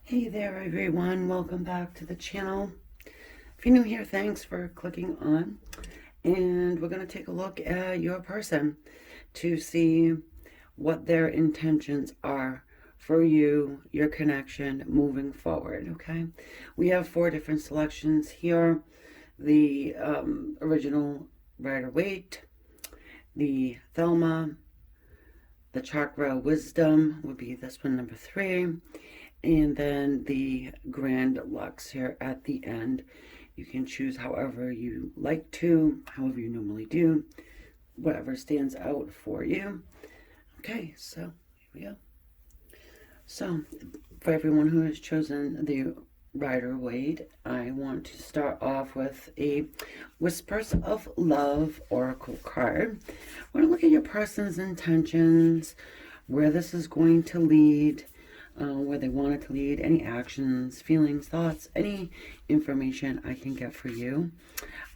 Hey there everyone, welcome back to the channel. If you're new here, thanks for clicking on. And we're going to take a look at your person to see what their intentions are for you, your connection moving forward, okay? We have 4 different selections here. The original writer Waite, the Thelma, the Chakra Wisdom would be this one, number 3. And then the Grande Lux here at the end. You can choose however you like to, however you normally do, whatever stands out for you. Okay, so here we go. So for everyone who has chosen the Rider Waite, I want to start off with a Whispers of Love Oracle card. We're going to look at your person's intentions, where this is going to lead, where they want it to lead, any actions, feelings, thoughts, any information I can get for you,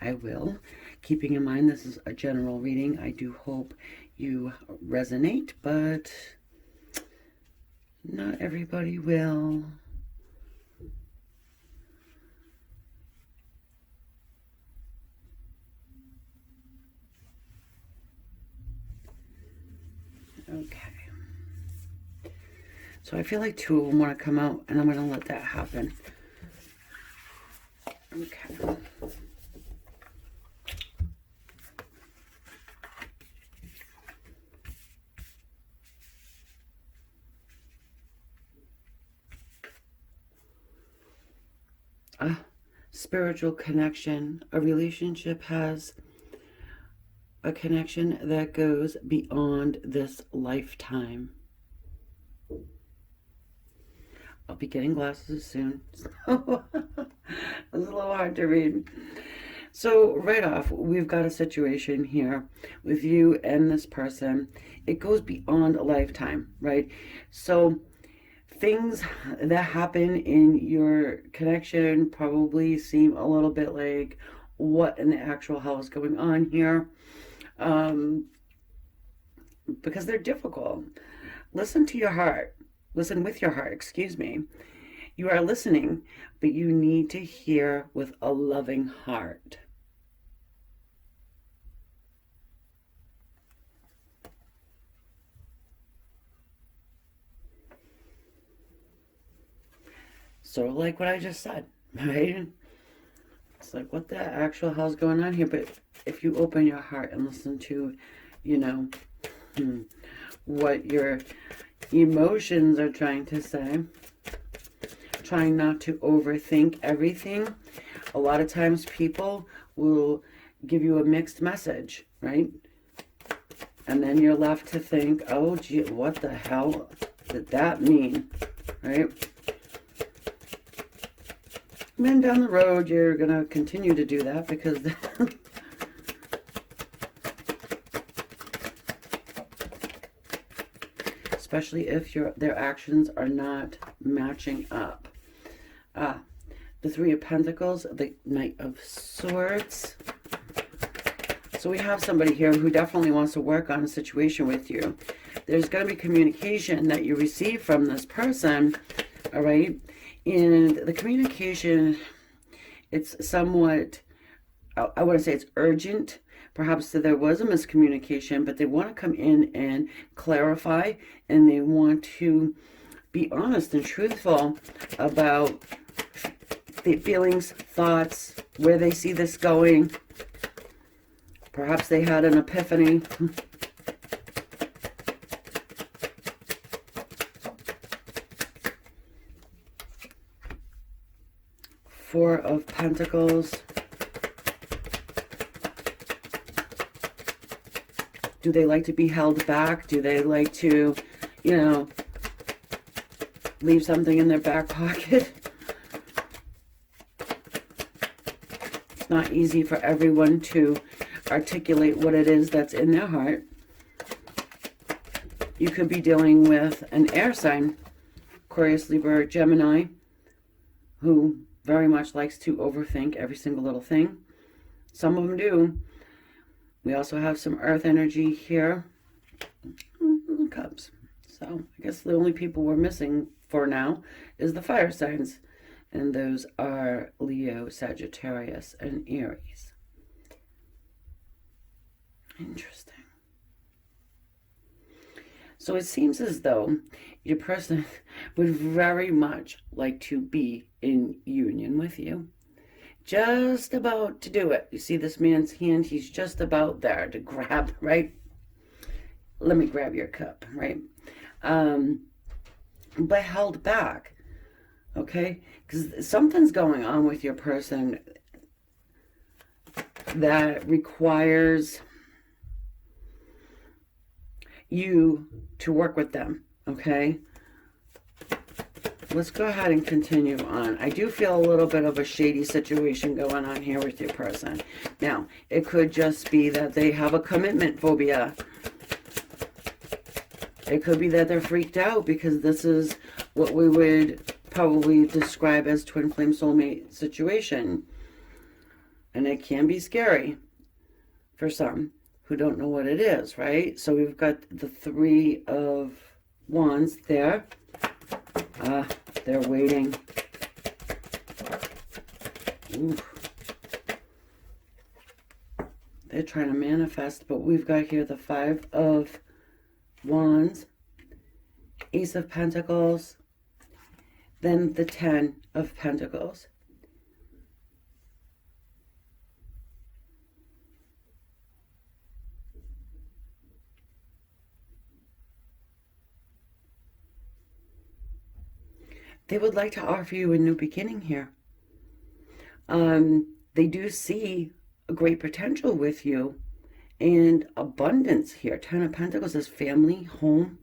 I will. Keeping in mind this is a general reading, I do hope you resonate, but not everybody will. Okay. So I feel like 2 of them want to come out, and I'm going to let that happen. Okay. A spiritual connection. A relationship has a connection that goes beyond this lifetime. I'll be getting glasses soon, so it's a little hard to read. So right off, we've got a situation here with you and this person. It goes beyond a lifetime, right? So things that happen in your connection probably seem a little bit like, what in the actual hell is going on here? Because they're difficult. Listen to your heart. Listen with your heart, excuse me. You are listening, but you need to hear with a loving heart. So like what I just said, right? It's like, what the actual hell's going on here? But if you open your heart and listen to, you know, what your emotions are trying to say, trying not to overthink everything. A lot of times people will give you a mixed message, right? And then you're left to think, oh gee, what the hell did that mean, right? And then down the road, you're going to continue to do that because especially if their actions are not matching up. The 3 of Pentacles, the Knight of Swords. So we have somebody here who definitely wants to work on a situation with you. There's going to be communication that you receive from this person, all right? And the communication, it's somewhat, I want to say it's urgent. Perhaps there was a miscommunication, but they want to come in and clarify, and they want to be honest and truthful about the feelings, thoughts, where they see this going. Perhaps they had an epiphany. Four of Pentacles. Do they like to be held back? Do they like to, you know, leave something in their back pocket? It's not easy for everyone to articulate what it is that's in their heart. You could be dealing with an air sign, Aquarius, Libra, Gemini, who very much likes to overthink every single little thing. Some of them do. We also have some earth energy here. Cups. So I guess the only people we're missing for now is the fire signs. And those are Leo, Sagittarius, and Aries. Interesting. So it seems as though your person would very much like to be in union with you. Just about to do it. You see this man's hand? He's just about there to grab, right? Let me grab your cup, right? But held back, okay? Because something's going on with your person that requires you to work with them, okay? Let's go ahead and continue on. I do feel a little bit of a shady situation going on here with your person. Now, it could just be that they have a commitment phobia. It could be that they're freaked out because this is what we would probably describe as twin flame soulmate situation. And it can be scary for some who don't know what it is, right? So we've got the Three of Wands there. They're waiting. Ooh. They're trying to manifest, but we've got here the Five of Wands, Ace of Pentacles, then the Ten of Pentacles. They would like to offer you a new beginning here. They do see a great potential with you and abundance here. Ten of Pentacles is family, home,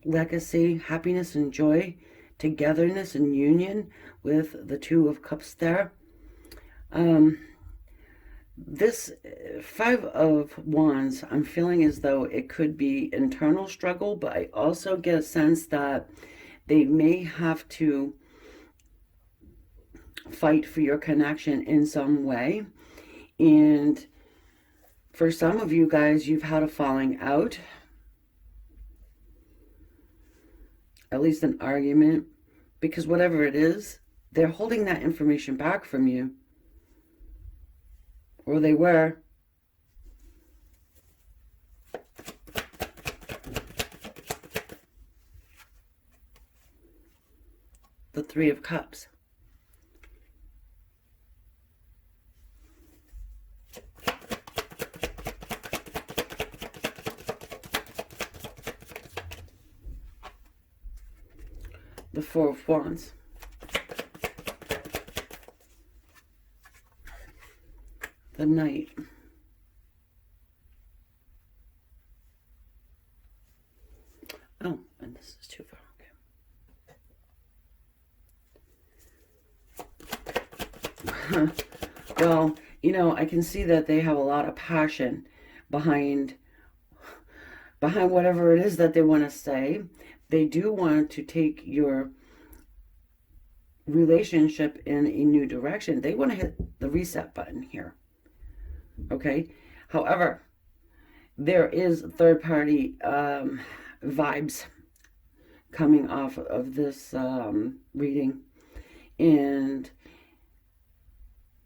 legacy, happiness and joy, togetherness and union with the Two of Cups there. This Five of Wands, I'm feeling as though it could be internal struggle, but I also get a sense that they may have to fight for your connection in some way. And for some of you guys, you've had a falling out, at least an argument, because whatever it is, they're holding that information back from you. Or they were. The Three of Cups. The Four of Wands. The Knight. Oh, and this is too far. Okay. Well, you know, I can see that they have a lot of passion behind whatever it is that they want to say. They do want to take your relationship in a new direction. They want to hit the reset button here. Okay. However, there is third-party vibes coming off of this reading. And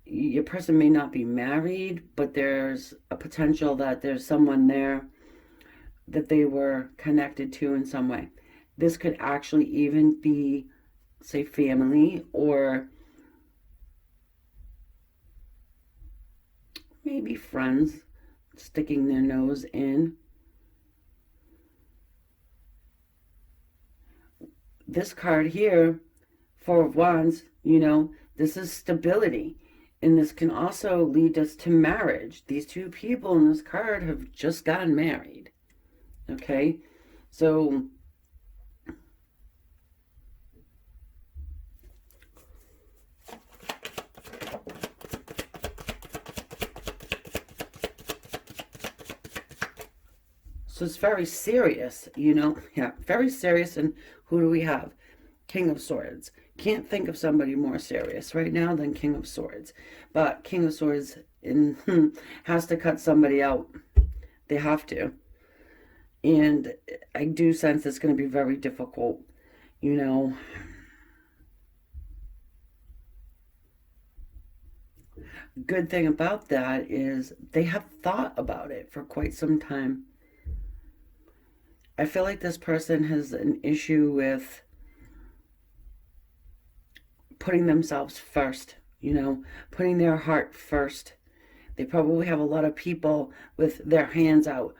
your person may not be married, but there's a potential that there's someone there that they were connected to in some way. This could actually even be, say, family, or maybe friends sticking their nose in. This card here, Four of Wands, you know, this is stability. And this can also lead us to marriage. These two people in this card have just gotten married. Okay? So it's very serious, you know? Yeah, very serious. And who do we have? King of Swords. Can't think of somebody more serious right now than King of Swords. But King of Swords has to cut somebody out. They have to. And I do sense it's going to be very difficult. you know, good thing about that is they have thought about it for quite some time. I feel like this person has an issue with putting themselves first, you know, putting their heart first. They probably have a lot of people with their hands out.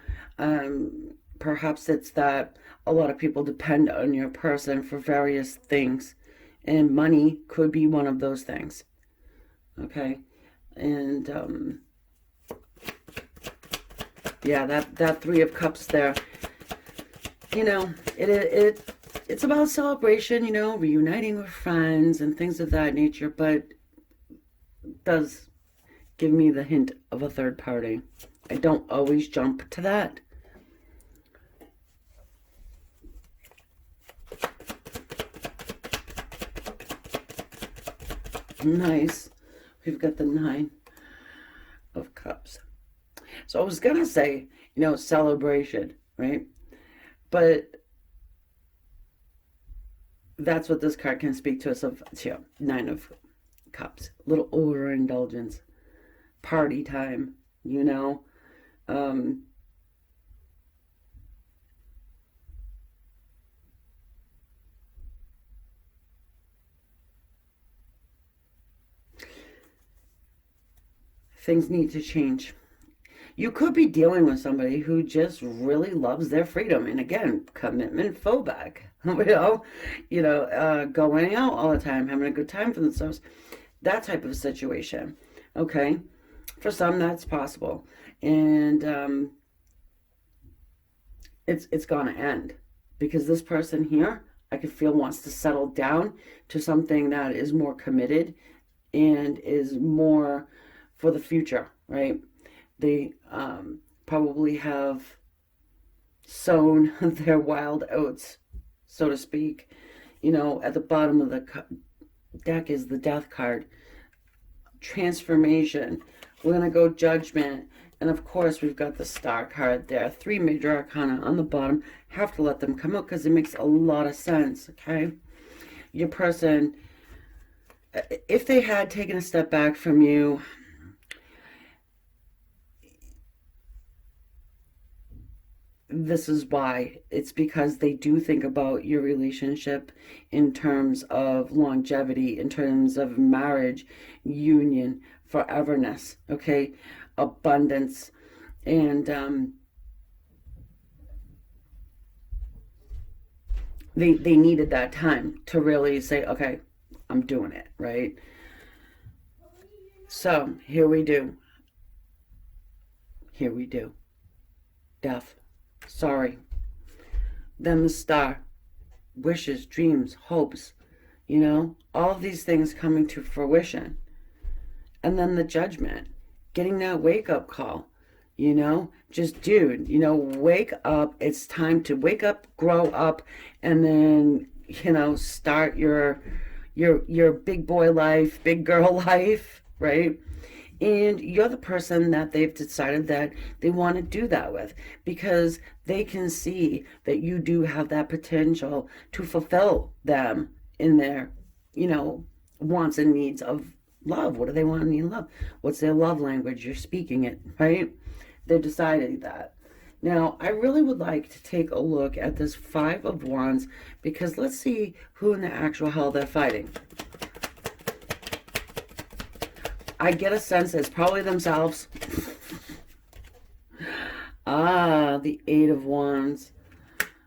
Perhaps it's that a lot of people depend on your person for various things, and money could be one of those things. Okay, and yeah, that Three of Cups there. You know, it's about celebration. You know, reuniting with friends and things of that nature, but it does give me the hint of a third party. I don't always jump to that. Nice. We've got the Nine of Cups. So I was going to say, you know, celebration, right? But that's what this card can speak to us of, too. Nine of Cups. A little overindulgence. Party time, you know. Things need to change. You could be dealing with somebody who just really loves their freedom. And again, commitment phobic. Going out all the time, having a good time for themselves. That type of situation. Okay. For some, that's possible. And it's going to end. Because this person here, I could feel wants to settle down to something that is more committed and is more for the future, right? They probably have sown their wild oats, so to speak. You know, at the bottom of the deck is the Death card. Transformation. We're going to go Judgment. And of course, we've got the Star card there. 3 major arcana on the bottom. Have to let them come out because it makes a lot of sense, okay? Your person, if they had taken a step back from you, this is why. It's because they do think about your relationship in terms of longevity, in terms of marriage, union, foreverness, okay? Abundance. And they needed that time to really say, okay, I'm doing it, right? So here we do. Here we do. Death. Sorry. Then the Star. Wishes, dreams, hopes. You know, all of these things coming to fruition. And then the Judgment. Getting that wake-up call. You know, just, dude, you know, wake up. It's time to wake up, grow up, and then, you know, start your big boy life, big girl life, right? And you're the person that they've decided that they want to do that with, because they can see that you do have that potential to fulfill them in their, you know, wants and needs of love. What do they want and need in love? What's their love language? You're speaking it, right? They're deciding that. Now, I really would like to take a look at this 5 of Wands, because let's see who in the actual hell they're fighting. I get a sense it's probably themselves. The 8 of Wands.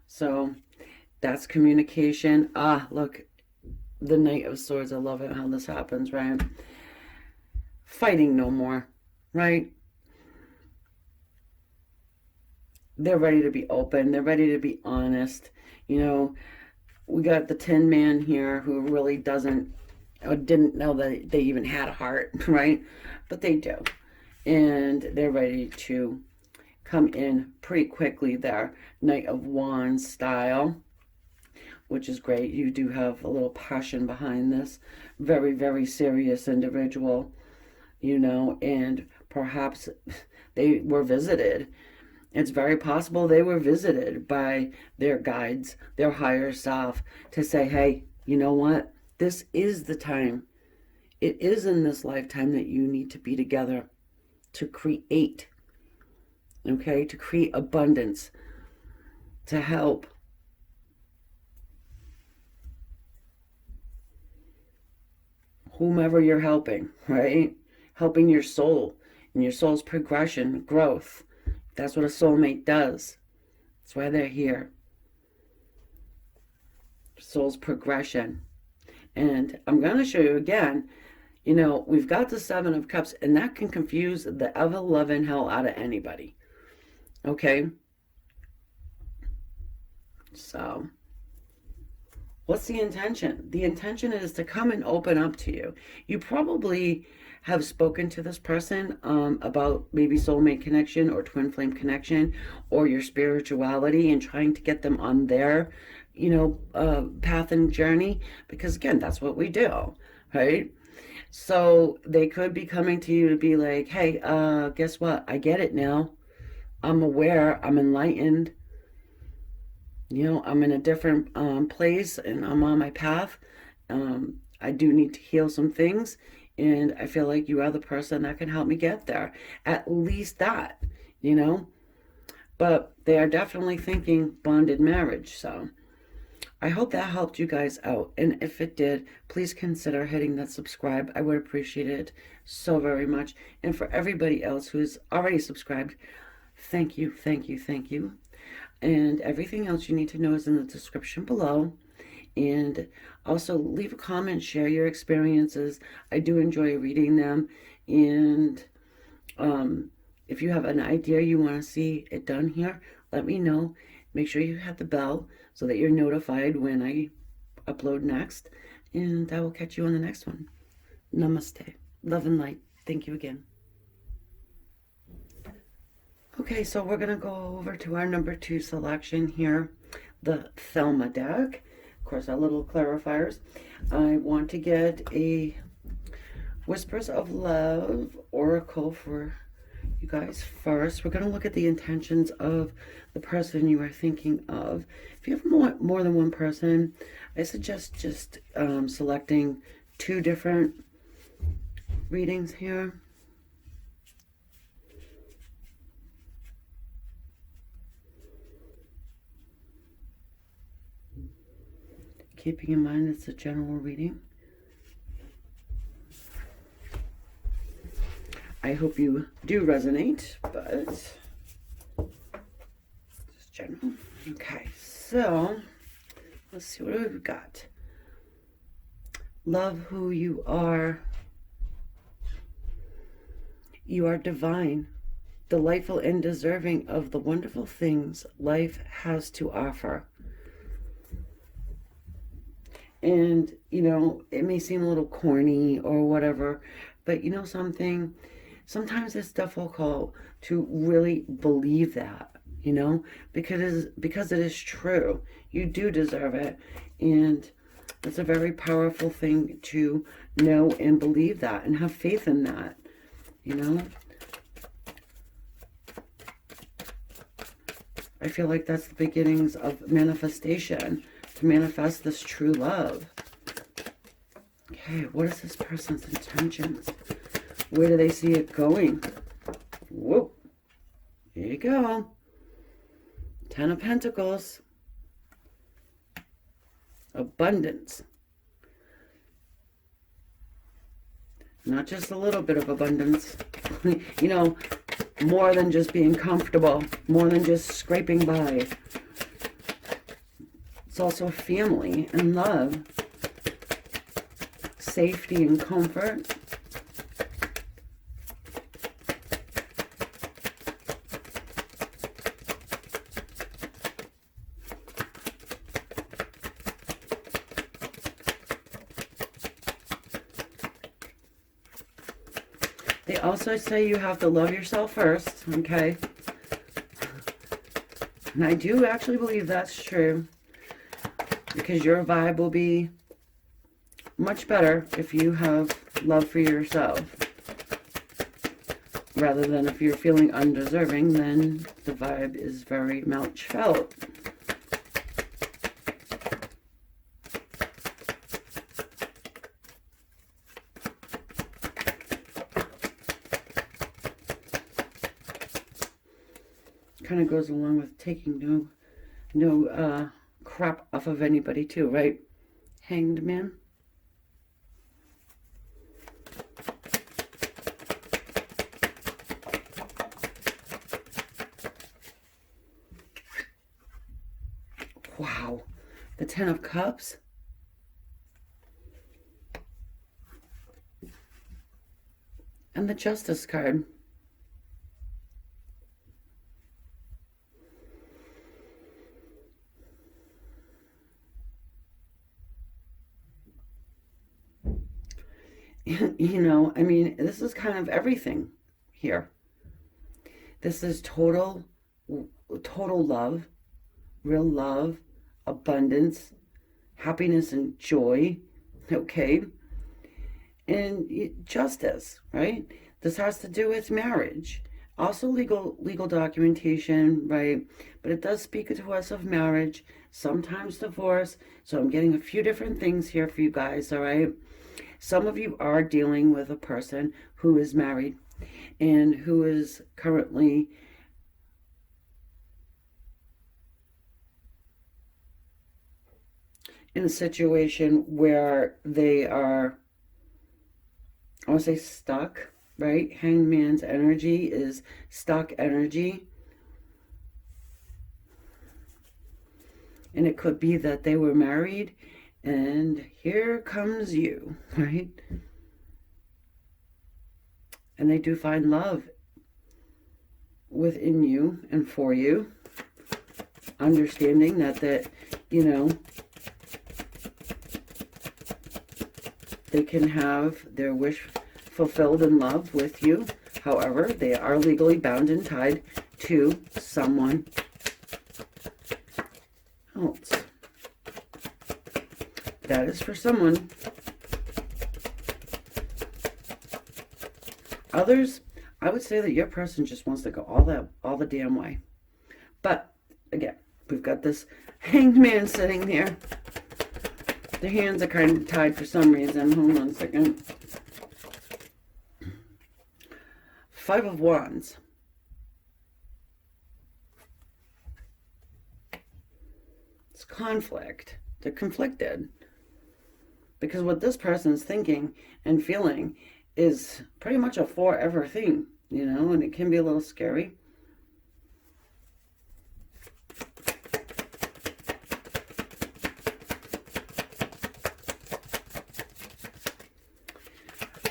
So that's communication. Look, the Knight of Swords. I love it how this happens, right? Fighting no more, right? They're ready to be open. They're ready to be honest. You know, we got the Tin Man here who really doesn't or didn't know that they even had a heart, right? But they do. And they're ready to come in pretty quickly there. Knight of Wands style, which is great. You do have a little passion behind this. Very, very serious individual, you know, and perhaps they were visited It's very possible they were visited by their guides, their higher self, to say, hey, you know what? This is the time. It is in this lifetime that you need to be together to create, okay? To create abundance, to help. Whomever you're helping, right? Helping your soul and your soul's progression, growth. That's what a soulmate does. That's why they're here. Soul's progression. And I'm going to show you again, you know, we've got the Seven of Cups, and that can confuse the ever-loving hell out of anybody. Okay? So, what's the intention? The intention is to come and open up to you. You probably have spoken to this person about maybe soulmate connection or twin flame connection or your spirituality and trying to get them on their, you know, path and journey, because again, that's what we do, right? So they could be coming to you to be like, hey, guess what? I get it now. I'm aware. I'm enlightened. You know, I'm in a different place and I'm on my path. I do need to heal some things. And I feel like you are the person that can help me get there. At least that, you know. But they are definitely thinking bonded marriage. So I hope that helped you guys out. And if it did, please consider hitting that subscribe. I would appreciate it so very much. And for everybody else who's already subscribed, thank you, thank you, thank you. And everything else you need to know is in the description below. And also leave a comment, share your experiences. I do enjoy reading them. And if you have an idea you want to see it done here, let me know. Make sure you hit the bell so that you're notified when I upload next. And I will catch you on the next one. Namaste. Love and light. Thank you again. Okay, so we're going to go over to our number 2 selection here, the Thelma deck. Of course, our little clarifiers. I want to get a Whispers of Love oracle for you guys first. We're going to look at the intentions of the person you are thinking of. If you have more than one person, I suggest just selecting 2 different readings here. Keeping in mind it's a general reading. I hope you do resonate, but just general. Okay, so let's see what we've got. Love who you are. You are divine, delightful, and deserving of the wonderful things life has to offer. And, you know, it may seem a little corny or whatever, but you know something? Sometimes it's difficult to really believe that, you know, because it is true. You do deserve it. And it's a very powerful thing to know and believe that and have faith in that, you know. I feel like that's the beginnings of manifestation. To manifest this true love. Okay, what is this person's intentions? Where do they see it going? Whoa. Here you go. 10 of Pentacles. Abundance. Not just a little bit of abundance. You know, more than just being comfortable. More than just scraping by. It's also family and love, safety and comfort. They also say you have to love yourself first, okay? And I do actually believe that's true. Because your vibe will be much better if you have love for yourself. Rather than if you're feeling undeserving, then the vibe is very much felt. Kind of goes along with taking no crap off of anybody too, right? Hanged Man. Wow. The Ten of Cups. And the Justice card. You know, I mean, this is kind of everything here. This is total love, real love, abundance, happiness and joy, okay? And justice, right? This has to do with marriage. Also legal documentation, right? But it does speak to us of marriage, sometimes divorce. So I'm getting a few different things here for you guys, all right? Some of you are dealing with a person who is married and who is currently in a situation where they are, I want to say stuck, right? Hangman's energy is stuck energy. And it could be that they were married and here comes you, right? And they do find love within you and for you. Understanding that you know, they can have their wish fulfilled in love with you. However, they are legally bound and tied to someone else. That is for someone. Others, I would say that your person just wants to go all the damn way. But again, we've got this Hanged Man sitting there. The hands are kind of tied for some reason. Hold on a second. Five of Wands. It's conflict. They're conflicted. Because what this person's thinking and feeling is pretty much a forever thing, you know, and it can be a little scary.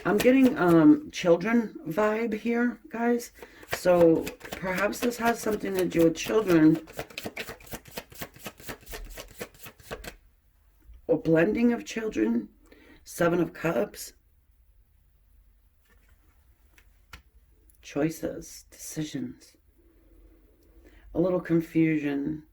I'm getting children vibe here, guys. So perhaps this has something to do with children. Or blending of children. Seven of Cups. Choices, decisions. A little confusion.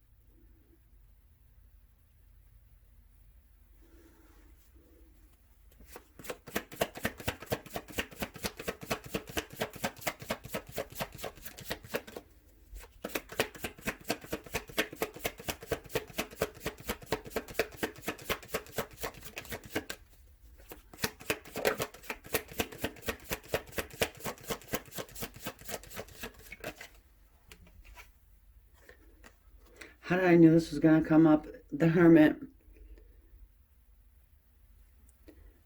How did I know this was going to come up? The Hermit.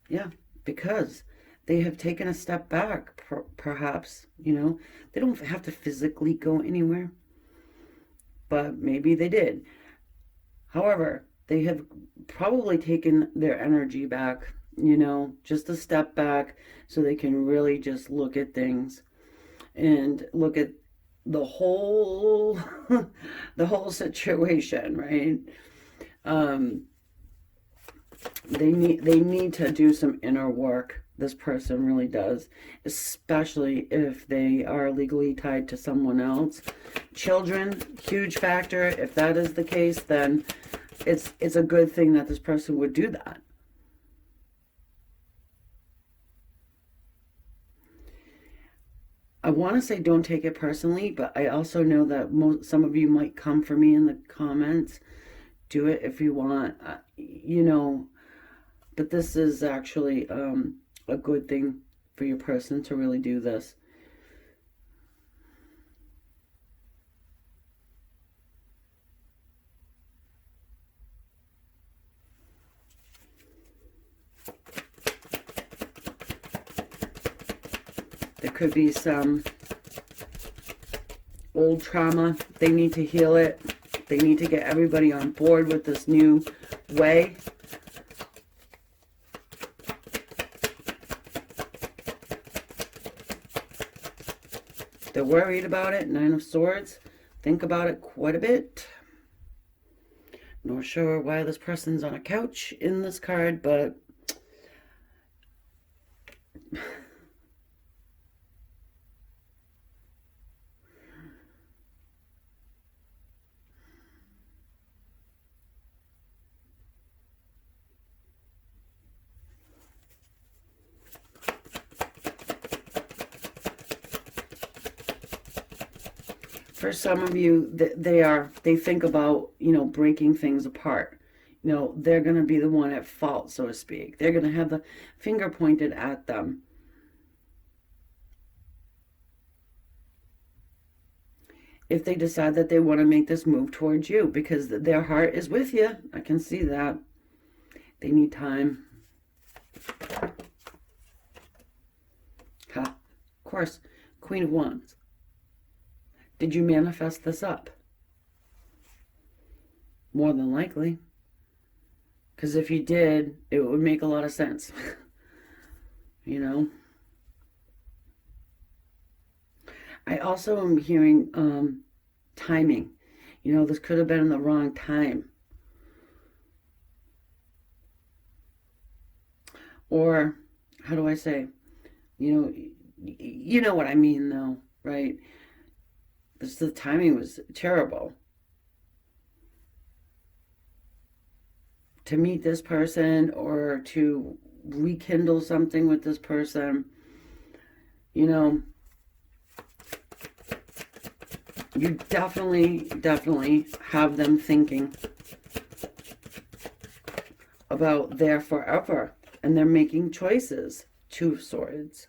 Yeah, because they have taken a step back, perhaps, you know. They don't have to physically go anywhere, but maybe they did. However, they have probably taken their energy back, you know, just a step back so they can really just look at things and look at the whole the whole situation, right? They need to do some inner work. This person really does, especially if they are legally tied to someone else. Children, huge factor. If that is the case, then it's a good thing that this person would do that. I want to say don't take it personally, but I also know that some of you might come for me in the comments. Do it if you want, you know, but this is actually a good thing for your person to really do this. There could be some old trauma. They need to heal it. They need to get everybody on board with this new way. They're worried about it. Nine of Swords. Think about it quite a bit. Not sure why this person's on a couch in this card, but for some of you, they think about, you know, breaking things apart. You know, they're going to be the one at fault, so to speak. They're going to have the finger pointed at them. If they decide that they want to make this move towards you, because their heart is with you. I can see that. They need time. Ha. Of course, Queen of Wands. Did you manifest this up? More than likely. Because if you did, it would make a lot of sense. You know? I also am hearing timing. You know, this could have been in the wrong time. Or, how do I say? You know what I mean, though, right? The timing was terrible. To meet this person or to rekindle something with this person, you know, you definitely have them thinking about their forever, and they're making choices. Two of Swords.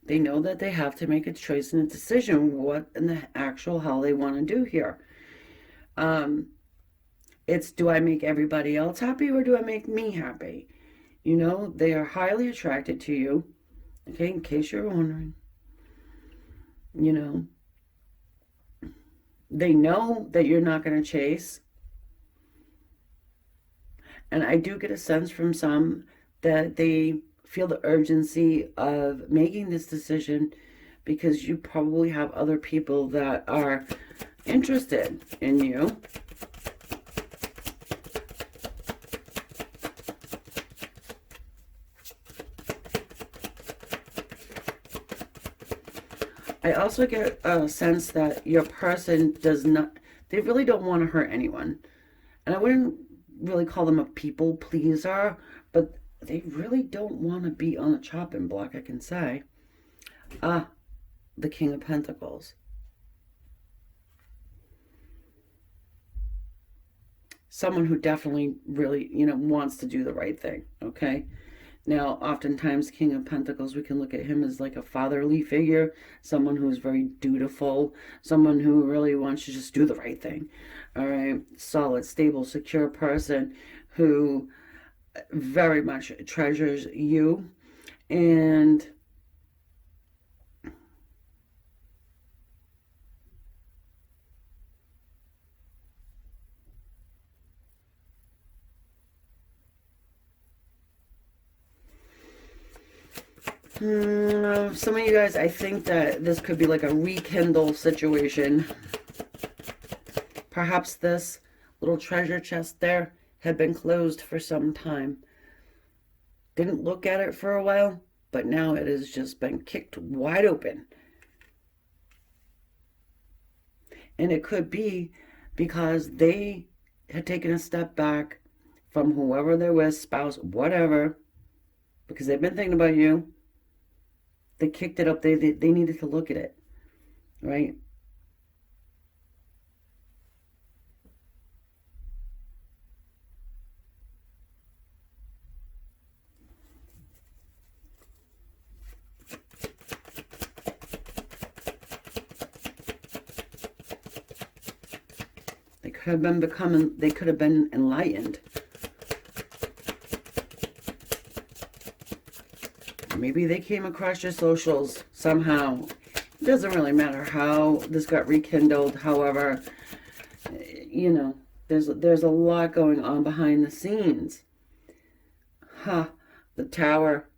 They know that they have to make a choice and a decision what in the actual hell they want to do here. It's, do I make everybody else happy or do I make me happy? You know, they are highly attracted to you. Okay, in case you're wondering. You know, they know that you're not going to chase. And I do get a sense from some that they feel the urgency of making this decision because you probably have other people that are interested in you. I also get a sense that your person does not, they really don't want to hurt anyone. And I wouldn't really call them a people pleaser, but they really don't want to be on the chopping block, I can say. The King of Pentacles. Someone who definitely really, you know, wants to do the right thing, okay? Now, oftentimes, King of Pentacles, we can look at him as like a fatherly figure, someone who's very dutiful, someone who really wants to just do the right thing, all right? Solid, stable, secure person who very much treasures you, and some of you guys, I think that this could be like a rekindle situation. Perhaps this little treasure chest there had been closed for some time. Didn't look at it for a while, but now it has just been kicked wide open. And it could be because they had taken a step back from whoever they're with, spouse, whatever, because they've been thinking about you. They kicked it up. They needed to look at it, right? They could have been enlightened. Maybe they came across your socials somehow. It doesn't really matter how this got rekindled. However, you know, there's a lot going on behind the scenes. The Tower.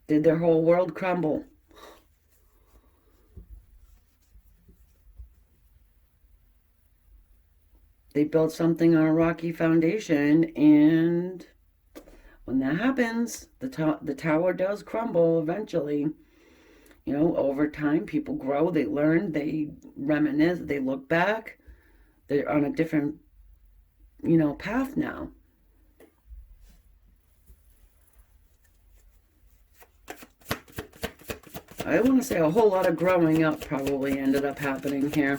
Did their whole world crumble? They built something on a rocky foundation, and when that happens, the tower does crumble eventually. You know, over time, people grow, they learn, they reminisce, they look back. They're on a different, path now. I want to say a whole lot of growing up probably ended up happening here.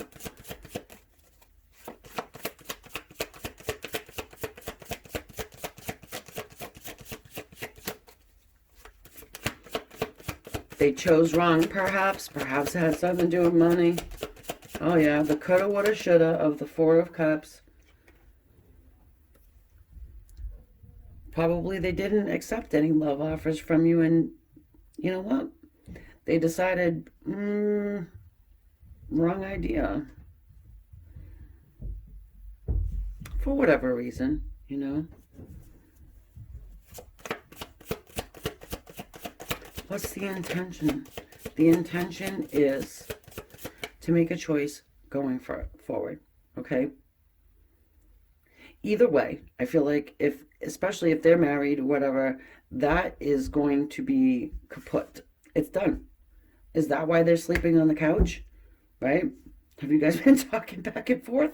They chose wrong, perhaps. Perhaps it had something to do with money. Oh yeah, the coulda, woulda, shoulda of the Four of Cups. Probably they didn't accept any love offers from you, and you know what? They decided, wrong idea. For whatever reason, What's the intention? The intention is to make a choice going forward, okay? Either way, I feel like especially if they're married or whatever, that is going to be kaput. It's done. Is that why they're sleeping on the couch? Right? Have you guys been talking back and forth?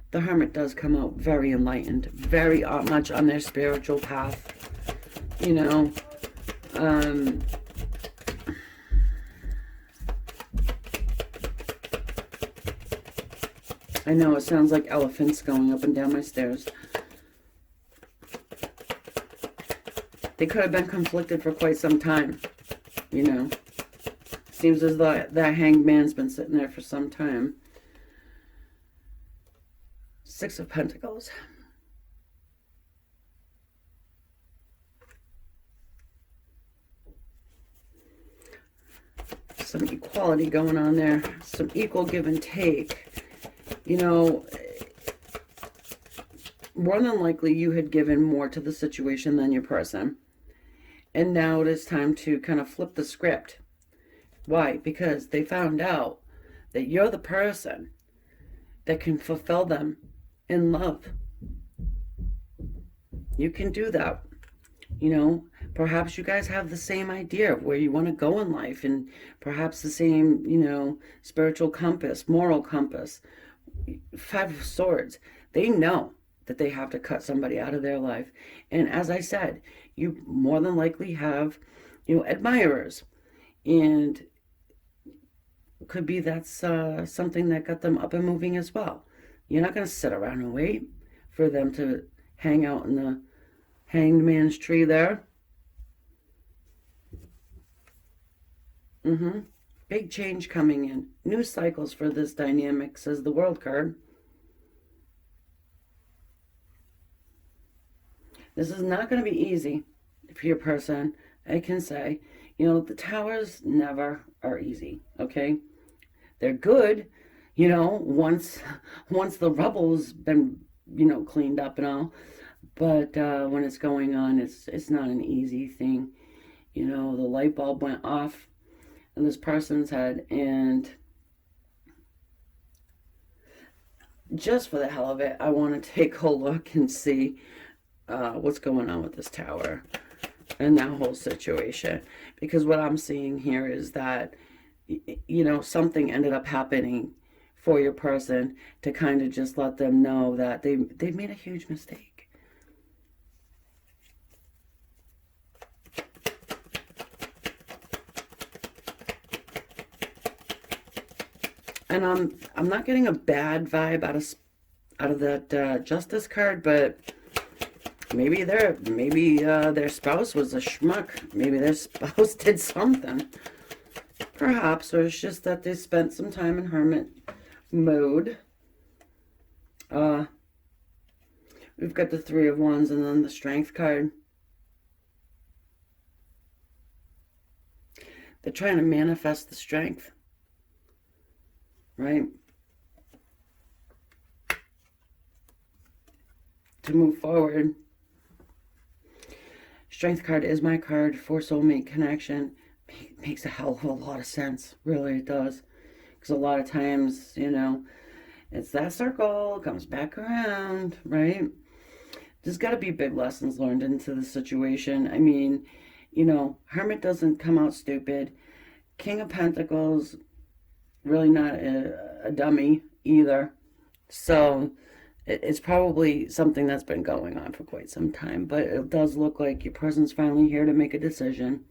The Hermit does come out very enlightened, very much on their spiritual path. I know it sounds like elephants going up and down my stairs. They could have been conflicted for quite some time, Seems as though that hanged man's been sitting there for some time. Six of Pentacles. Some equality going on there. Some equal give and take. More than likely you had given more to the situation than your person. And now it is time to kind of flip the script. Why? Because they found out that you're the person that can fulfill them in love. You can do that. Perhaps you guys have the same idea of where you want to go in life, and perhaps the same, spiritual compass, moral compass. Five of Swords. They know that they have to cut somebody out of their life. And as I said, you more than likely have, admirers. And could be that's something that got them up and moving as well. You're not going to sit around and wait for them to hang out in the hanged man's tree there. Big change coming in. New cycles for this dynamic, says the World card. This is not going to be easy for your person, I can say. The towers never are easy, okay? They're good, once the rubble's been, cleaned up and all. But when it's going on, it's not an easy thing. The light bulb went off in this person's head, and just for the hell of it, I want to take a look and see what's going on with this tower. in that whole situation. Because what I'm seeing here is that, you know, something ended up happening for your person to kind of just let them know that they've made a huge mistake. And I'm not getting a bad vibe out of that Justice card, but maybe their spouse was a schmuck. Maybe their spouse did something. Perhaps, or it's just that they spent some time in hermit mode. We've got the Three of Wands and then the Strength card. They're trying to manifest the strength, right? To move forward. Strength card is my card for soulmate connection. It makes a hell of a lot of sense. Really, it does. Because a lot of times, you know, it's that circle, comes back around, right? There's got to be big lessons learned into the situation. I mean, you know, Hermit doesn't come out stupid. King of Pentacles, really not a dummy either. So it's probably something that's been going on for quite some time. But it does look like your person's finally here to make a decision,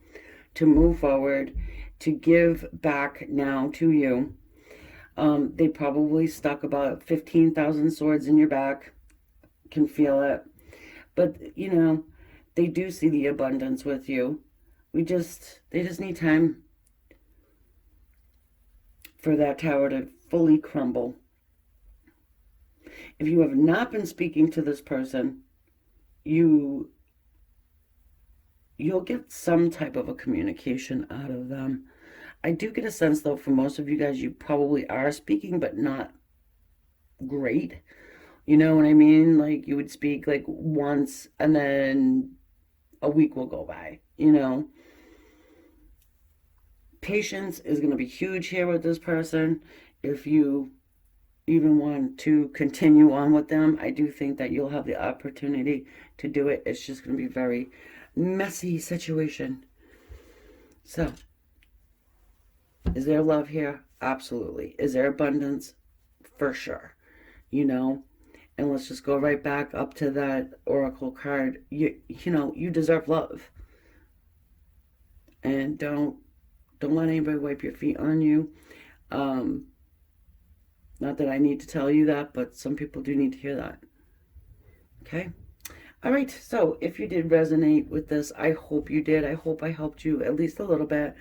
to move forward, to give back now to you. They probably stuck about 15,000 swords in your back. Can feel it. But, you know, they do see the abundance with you. They just need time for that tower to fully crumble. If you have not been speaking to this person, you'll get some type of a communication out of them. I do get a sense, though, for most of you guys, you probably are speaking, but not great. You know what I mean? Like, you would speak, like, once, and then a week will go by, you know? Patience is going to be huge here with this person. If you even want to continue on with them, I do think that you'll have the opportunity to do it. It's just going to be a very messy situation. So, is there love here? Absolutely. Is there abundance? For sure. You know? And let's just go right back up to that Oracle card. You know, you deserve love. And don't let anybody wipe your feet on you. Not that I need to tell you that, but some people do need to hear that. Okay? All right, so if you did resonate with this, I hope you did. I hope I helped you at least a little bit.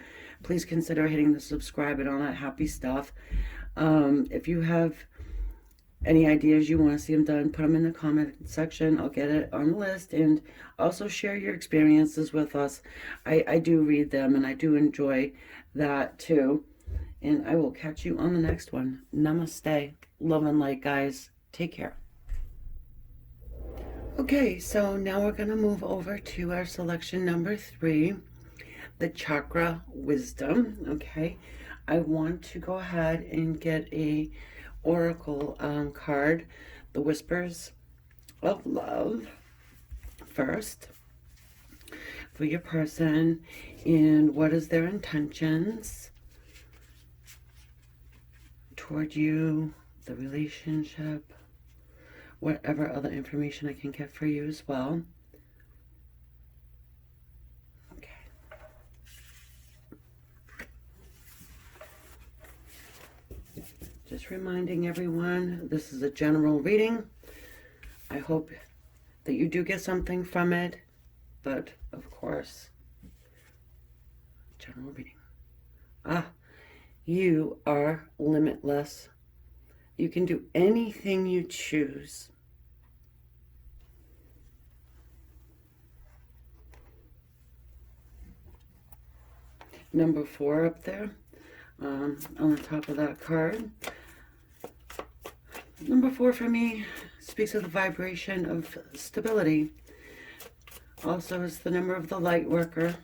Please consider hitting the subscribe and all that happy stuff. If you have any ideas you want to see them done, put them in the comment section. I'll get it on the list. And also share your experiences with us. I do read them, and I do enjoy that too. And I will catch you on the next one. Namaste. Love and light, guys. Take care. Okay, so now we're going to move over to our selection number 3, the Chakra Wisdom. Okay, I want to go ahead and get a Oracle card, the Whispers of Love, first for your person. And what is their intentions toward you, the relationship, whatever other information I can get for you as well. Okay. Just reminding everyone, this is a general reading. I hope that you do get something from it, but of course, general reading. You are limitless. You can do anything you choose. Number 4 up there, on the top of that card. Number 4 for me speaks of the vibration of stability. Also is the number of the light worker.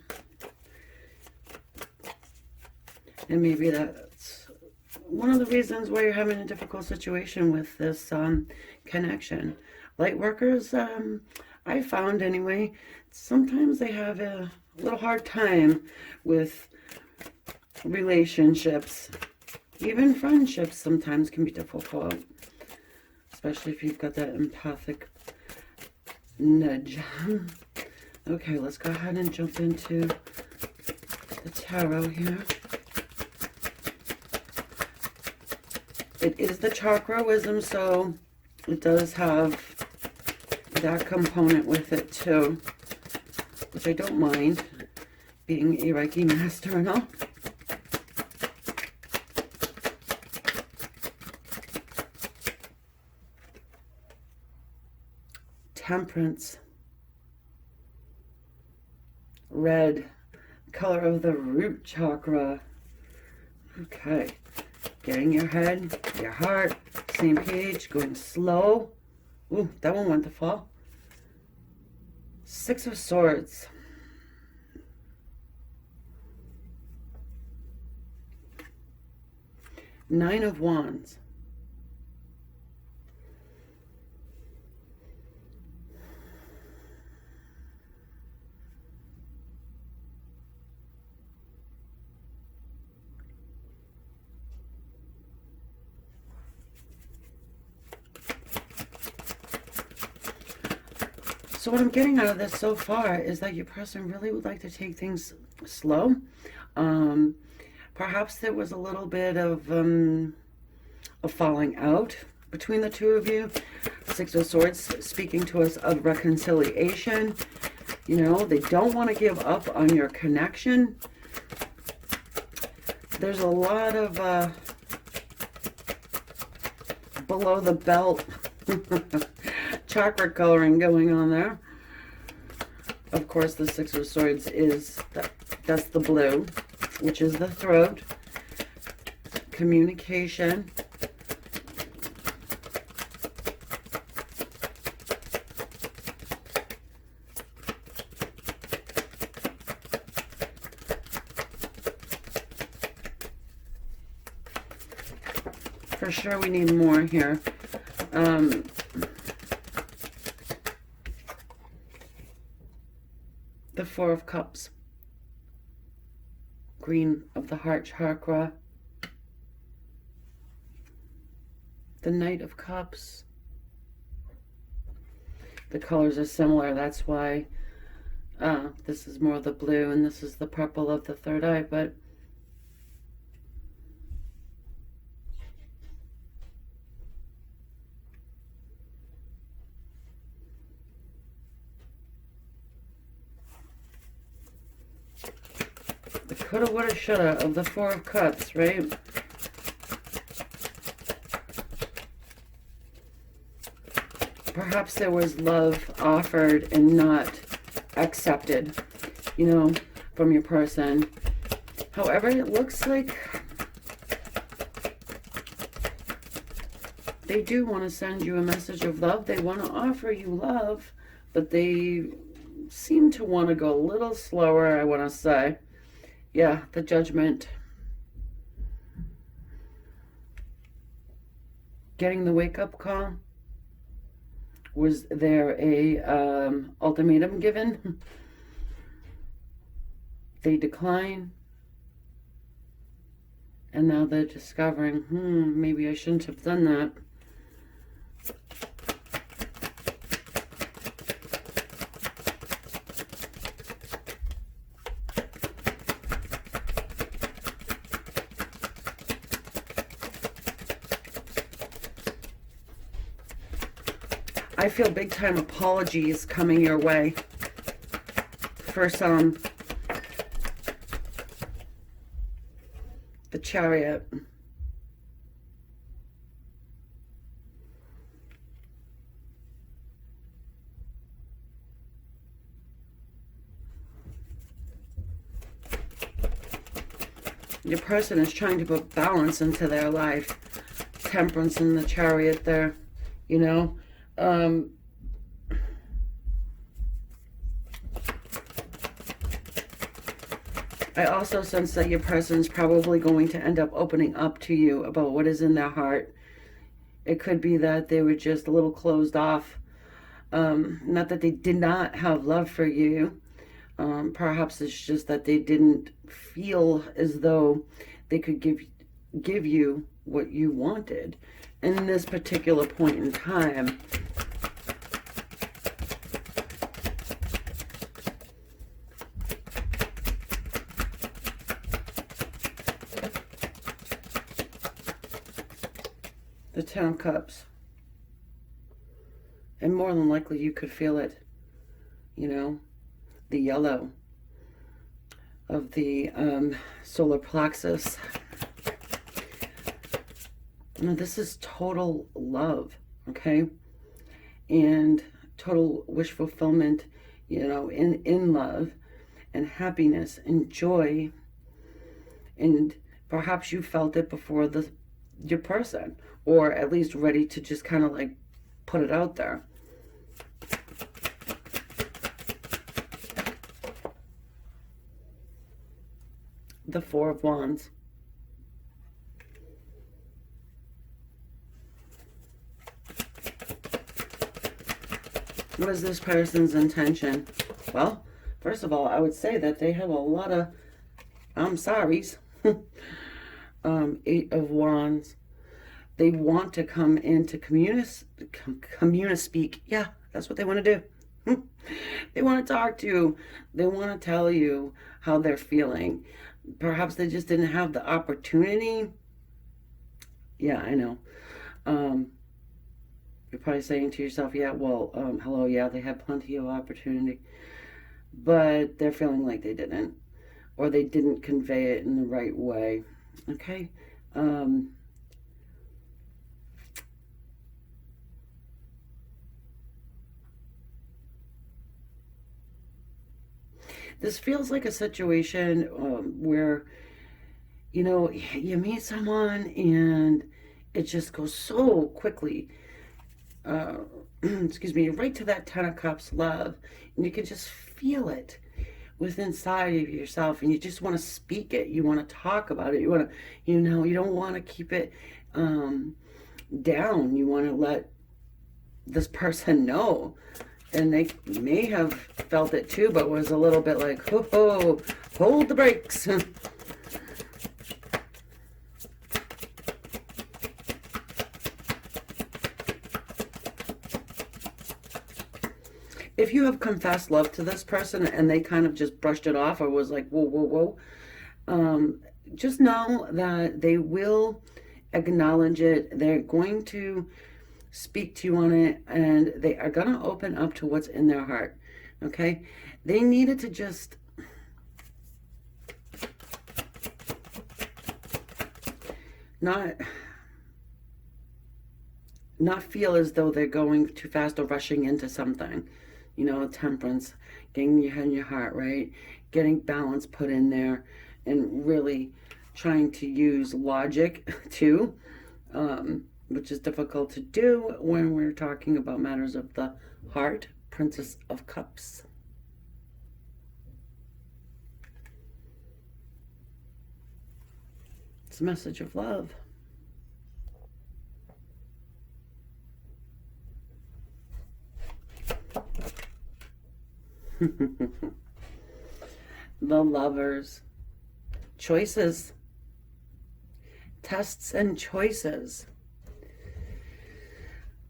And maybe that's one of the reasons why you're having a difficult situation with this connection. Light workers I found anyway, sometimes they have a little hard time with relationships. Even friendships sometimes can be difficult, especially if you've got that empathic nudge. Okay, let's go ahead and jump into the tarot here. It is the Chakra Wisdom, so it does have that component with it too, which I don't mind, being a Reiki master and all. Temperance. Red, color of the root chakra. Okay, getting your head, your heart, same page, going slow. Ooh, that one went to fall. Six of Swords. Nine of Wands. So what I'm getting out of this so far is that your person really would like to take things slow. Perhaps there was a little bit of falling out between the two of you. Six of Swords speaking to us of reconciliation. You know, they don't want to give up on your connection. There's a lot of below the belt chakra coloring going on there. Of course, the Six of Swords is that's the blue, which is the throat, communication. For sure, we need more here. The Four of Cups, green of the heart chakra, the Knight of Cups. The colors are similar, that's why this is more the blue and this is the purple of the third eye, but the coulda, woulda, shoulda of the Four of Cups, right? Perhaps there was love offered and not accepted, you know, from your person. However, it looks like they do want to send you a message of love. They want to offer you love, but they seem to want to go a little slower, I want to say. Yeah, the Judgment. Getting the wake-up call. Was there a ultimatum given? They decline. And now they're discovering, maybe I shouldn't have done that. I feel big time apologies coming your way for some. The Chariot. Your person is trying to put balance into their life. Temperance in the Chariot there, you know. I also sense that your person's probably going to end up opening up to you about what is in their heart. It could be that they were just a little closed off Not that they did not have love for you. Perhaps it's just that they didn't feel as though they could give you what you wanted in this particular point in time. The Ten of Cups. And more than likely you could feel it, you know, the yellow of the solar plexus. Now, this is total love, okay? And total wish fulfillment, you know, in love and happiness and joy. And perhaps you felt it before your person, or at least ready to just kind of like put it out there. The Four of Wands. What is this person's intention? Well, first of all, I would say that they have a lot of I'm sorry's. Eight of Wands. They want to come into speak. Yeah, that's what they want to do. They want to talk to you. They want to tell you how they're feeling. Perhaps they just didn't have the opportunity. Yeah, I know. You're probably saying to yourself, yeah, well, hello, yeah, they had plenty of opportunity. But they're feeling like they didn't. Or they didn't convey it in the right way. Okay? This feels like a situation where, you know, you meet someone and it just goes so quickly. Excuse me, right to that Ten of Cups love. And you can just feel it within inside of yourself, and you just want to speak it. You want to talk about it. You want to, you know, you don't want to keep it down. You want to let this person know. And they may have felt it too, but was a little bit like, ho, hold the brakes. If you have confessed love to this person and they kind of just brushed it off or was like, whoa, just know that they will acknowledge it. They're going to speak to you on it, and they are going to open up to what's in their heart. Okay? They needed to just not feel as though they're going too fast or rushing into something. You know, temperance, getting your head in your heart, right? Getting balance put in there, and really trying to use logic too, which is difficult to do when we're talking about matters of the heart. Princess of Cups. It's a message of love. The Lovers. Choices. Tests and choices.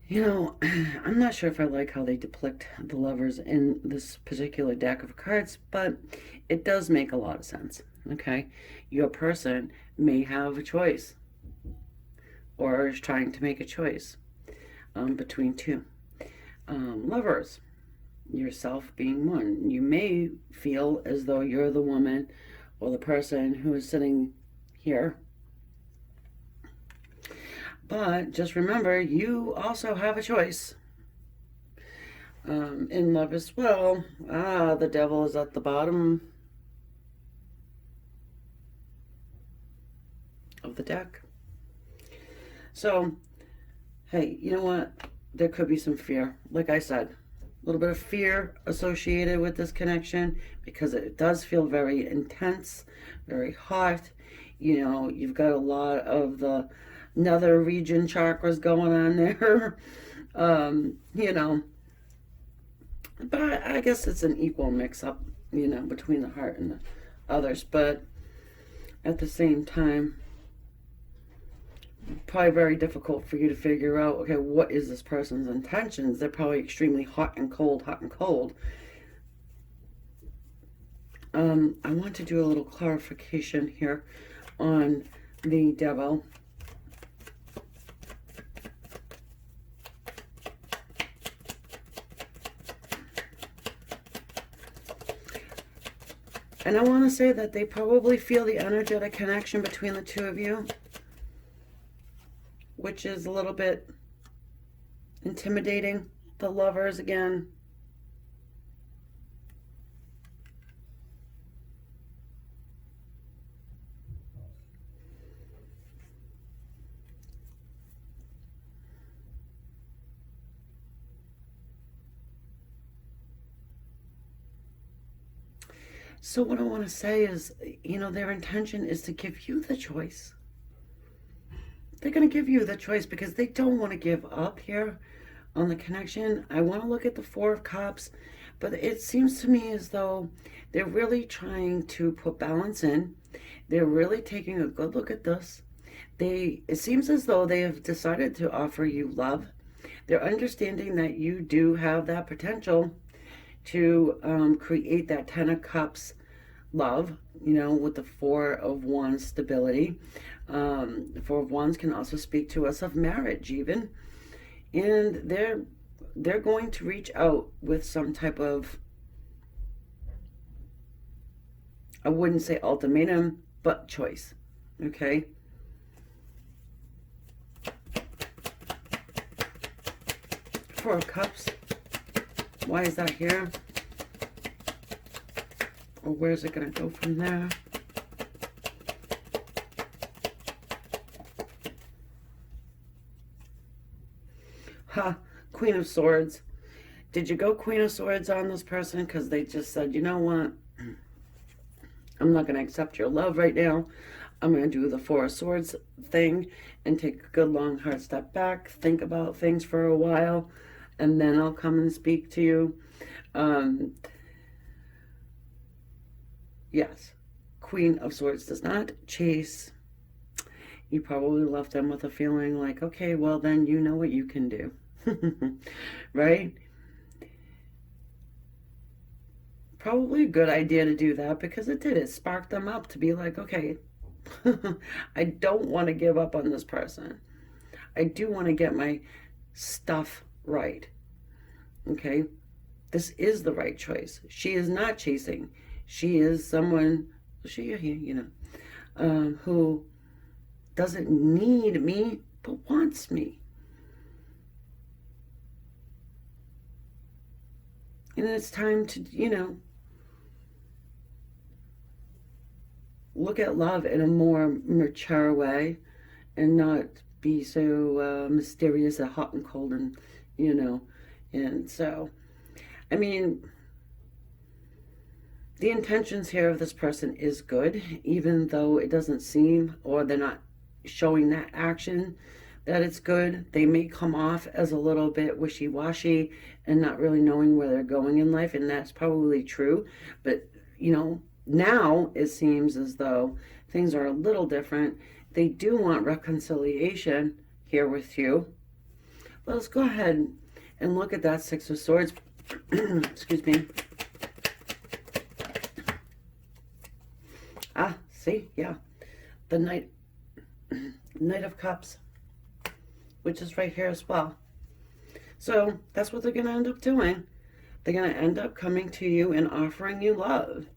You know, I'm not sure if I like how they depict the Lovers in this particular deck of cards, but it does make a lot of sense, okay? Your person may have a choice, or is trying to make a choice between two. Lovers. Yourself being one. You may feel as though you're the woman or the person who is sitting here. But just remember, you also have a choice. In love as well. The Devil is at the bottom of the deck. So, hey, you know what? There could be some fear. Like I said, a little bit of fear associated with this connection, because it does feel very intense, very hot. You know, you've got a lot of the nether region chakras going on there. You know, But I guess it's an equal mix-up, you know, between the heart and the others. But at the same time, probably very difficult for you to figure out, okay, what is this person's intentions? They're probably extremely hot and cold, hot and cold. I want to do a little clarification here on the devil. And I want to say that they probably feel the energetic connection between the two of you, which is a little bit intimidating. The Lovers again. So what I want to say is, you know, their intention is to give you the choice. They're going to give you the choice because they don't want to give up here on the connection. I want to look at the Four of Cups, but it seems to me as though they're really trying to put balance in. They're really taking a good look at this. It seems as though they have decided to offer you love. They're understanding that you do have that potential to create that Ten of Cups love, you know, with the Four of Wands stability. The Four of Wands can also speak to us of marriage even. And they're going to reach out with some type of, I wouldn't say ultimatum, but choice. Okay? Four of Cups. Why is that here? Or where's it going to go from there? Ha! Queen of Swords. Did you go Queen of Swords on this person? Because they just said, you know what? I'm not going to accept your love right now. I'm going to do the Four of Swords thing and take a good long hard step back. Think about things for a while. And then I'll come and speak to you. Yes, Queen of Swords does not chase. You probably left them with a feeling like, okay, well then you know what you can do. Right? Probably a good idea to do that because it sparked them up to be like, okay, I don't want to give up on this person. I do want to get my stuff right. Okay, this is the right choice. She is not chasing. She is someone, you know, who doesn't need me, but wants me. And it's time to, you know, look at love in a more mature way and not be so mysterious and hot and cold and, you know. And so, I mean, the intentions here of this person is good, even though it doesn't seem, or they're not showing that action, that it's good. They may come off as a little bit wishy-washy and not really knowing where they're going in life, and that's probably true. But, you know, now it seems as though things are a little different. They do want reconciliation here with you. Let's go ahead and look at that Six of Swords. Excuse me. Ah, see, yeah. The Knight of Cups, which is right here as well. So that's what they're going to end up doing. They're going to end up coming to you and offering you love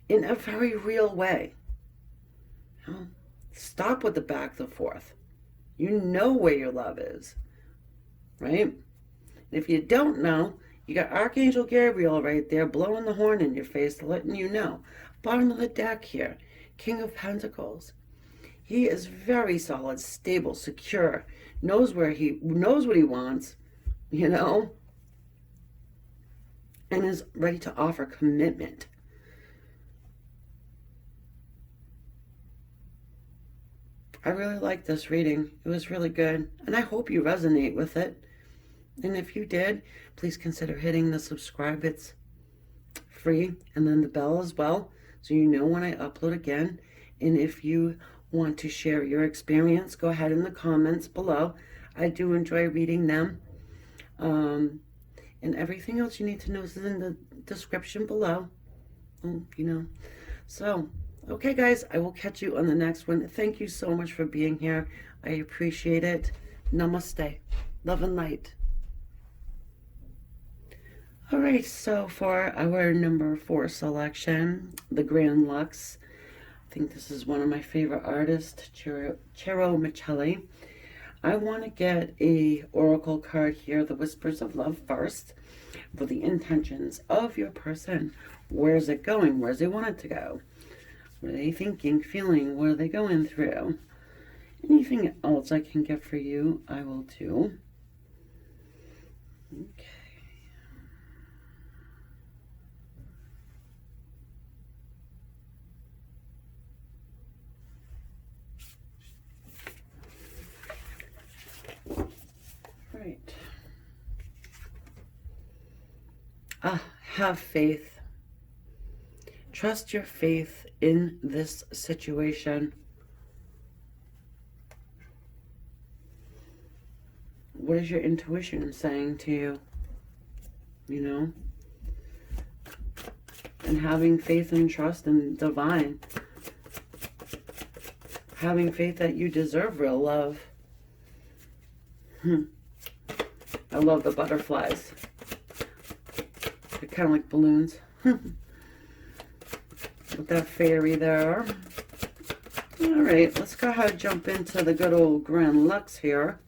in a very real way. You know, stop with the back and forth. You know where your love is, right? And if you don't know, you got Archangel Gabriel right there blowing the horn in your face, letting you know. Bottom of the deck here, King of Pentacles. He is very solid, stable, secure, knows what he wants, you know, and is ready to offer commitment. I really like this reading. It was really good, and I hope you resonate with it. And if you did, please consider hitting the subscribe. It's free. And then the bell as well, so you know when I upload again. And if you want to share your experience, go ahead in the comments below. I do enjoy reading them. And everything else you need to know is in the description below. So, okay guys, I will catch you on the next one. Thank you so much for being here. I appreciate it. Namaste. Love and light. All right, so for our number 4 selection, the Grande Lux. I think this is one of my favorite artists, Ciro Michelli. I want to get a oracle card here, the Whispers of Love first, for the intentions of your person. Where's it going? Where's they want it to go? What are they thinking, feeling? What are they going through? Anything else I can get for you, I will do. Okay. Right. Have faith. Trust your faith in this situation. What is your intuition saying to you? You know? And having faith and trust in divine. Having faith that you deserve real love. I love the butterflies. They're kind of like balloons. With that fairy there. All right, let's go ahead and jump into the good old Grande Lux here.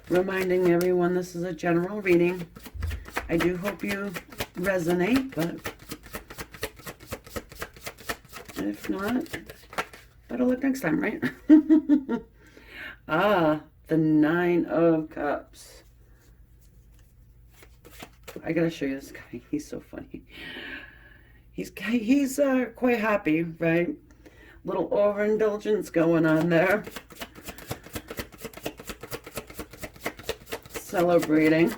Reminding everyone this is a general reading. I do hope you resonate, but if not, better luck next time, right? The 9 of Cups. I gotta show you this guy. He's so funny. He's quite happy, right? Little overindulgence going on there. Celebrating.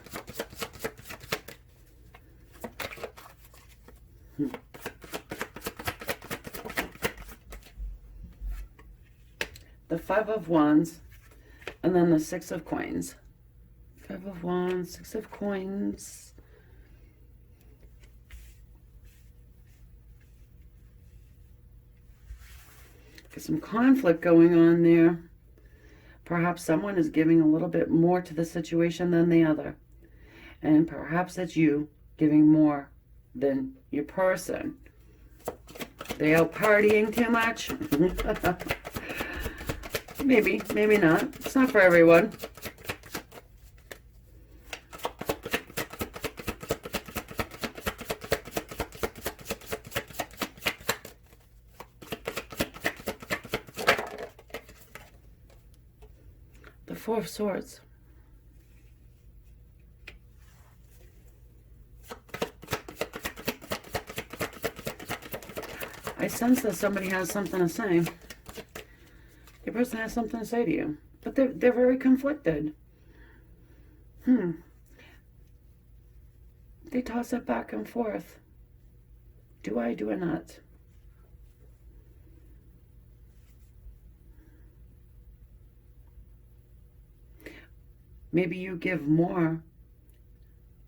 The 5 of Wands, and then the 6 of Coins. 5 of Wands, 6 of Coins. Got some conflict going on there. Perhaps someone is giving a little bit more to the situation than the other. And perhaps it's you giving more than your person. They out partying too much? Maybe, maybe not. It's not for everyone. The 4 of Swords. I sense that somebody has something to say. Your person has something to say to you, but they're very conflicted. They toss it back and forth. Do I, do I not? Maybe you give more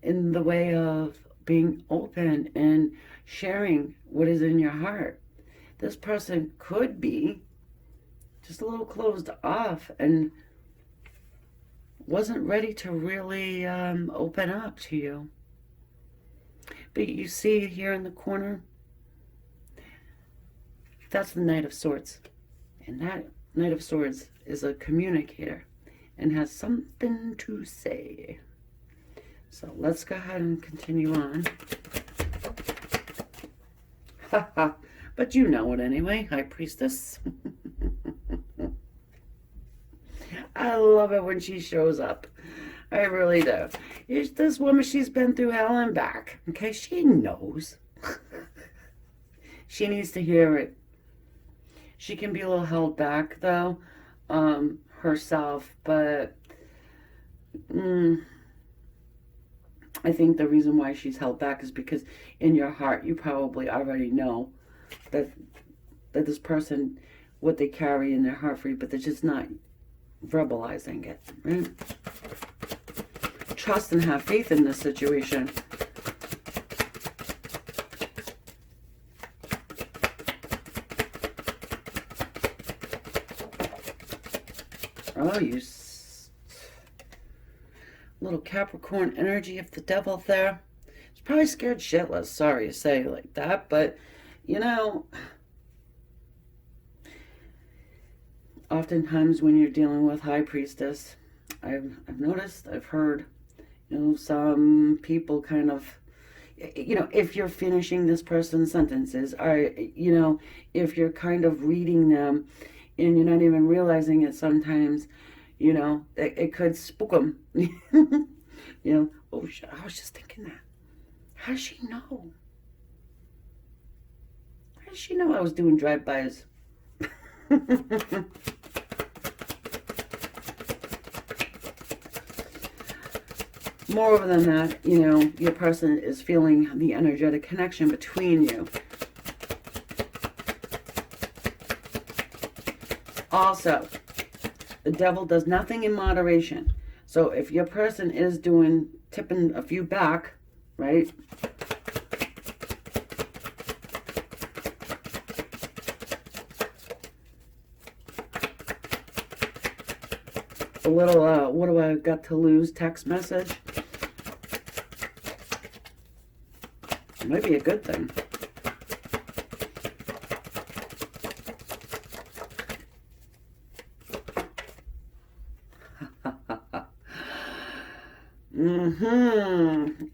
in the way of being open and sharing what is in your heart. This person could be just a little closed off and wasn't ready to really open up to you. But you see here in the corner, that's the Knight of Swords. And that Knight of Swords is a communicator and has something to say. So let's go ahead and continue on. Haha, but you know it anyway, High Priestess. I love it when she shows up. I really do. This woman, she's been through hell and back. Okay, she knows. She needs to hear it. She can be a little held back, though, herself, but I think the reason why she's held back is because in your heart, you probably already know that this person, what they carry in their heart for you, but they're just not verbalizing it, right? Trust and have faith in this situation. Oh, you little Capricorn energy of the devil there. It's probably scared shitless. Sorry to say like that, but you know, oftentimes when you're dealing with High Priestess, I've noticed, I've heard, you know, some people kind of, you know, if you're finishing this person's sentences, or, you know, if you're kind of reading them and you're not even realizing it sometimes, you know, it could spook them. You know, oh, I was just thinking that. How does she know? How does she know I was doing drive-bys? Moreover than that, you know, your person is feeling the energetic connection between you. Also, the devil does nothing in moderation. So if your person is tipping a few back, right? A little, what do I got to lose text message? It might be a good thing.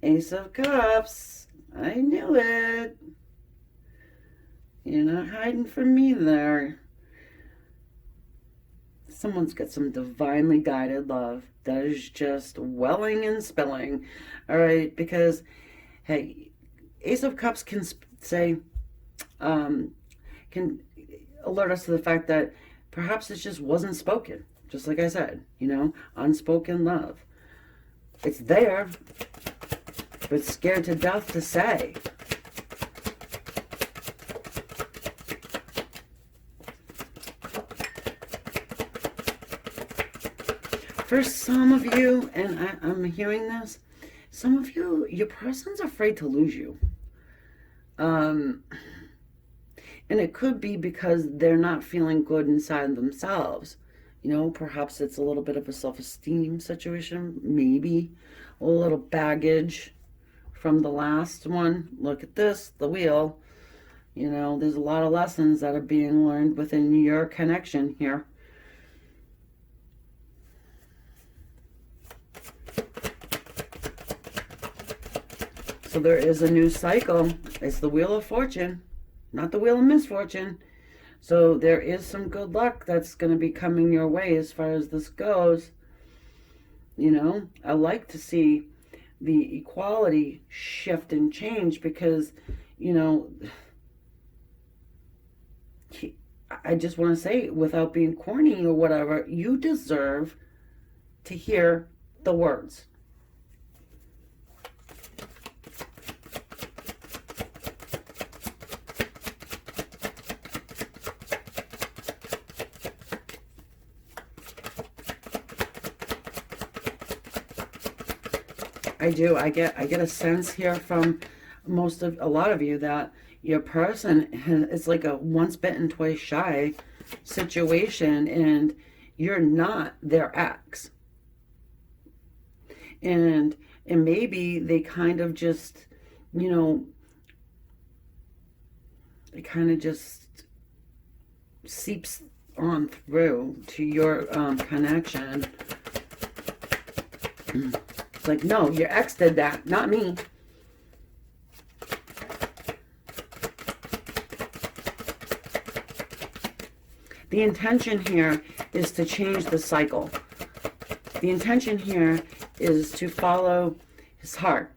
Ace of Cups. I knew it. You're not hiding from me there. Someone's got some divinely guided love that is just welling and spilling. All right, because, hey, Ace of Cups can say, can alert us to the fact that perhaps it just wasn't spoken. Just like I said, you know, unspoken love. It's there, but scared to death to say. For some of you, and I'm hearing this, some of you, your person's afraid to lose you. And it could be because they're not feeling good inside themselves. You know, perhaps it's a little bit of a self-esteem situation, maybe a little baggage from the last one. Look at this, the wheel. You know, there's a lot of lessons that are being learned within your connection here. So there is a new cycle. It's the Wheel of Fortune, not the Wheel of Misfortune. So there is some good luck that's going to be coming your way as far as this goes. You know, I like to see the equality shift and change because, you know, I just want to say, without being corny or whatever, you deserve to hear the words. I do. I get a sense here from a lot of you that your person is like a once bitten, twice shy situation, and you're not their ex. And maybe they kind of just, you know, it kind of just seeps on through to your connection. It's like, no, your ex did that, not me. The intention here is to change the cycle. The intention here is to follow his heart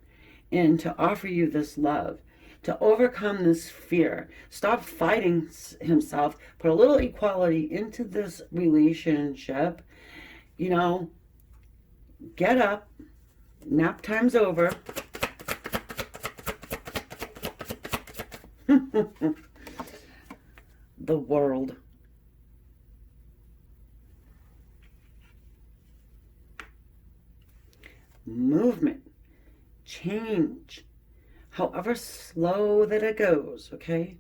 and to offer you this love. to overcome this fear. Stop fighting himself. Put a little equality into this relationship. You know, get up. Nap time's over. The world. Movement. Change. However slow that it goes, okay?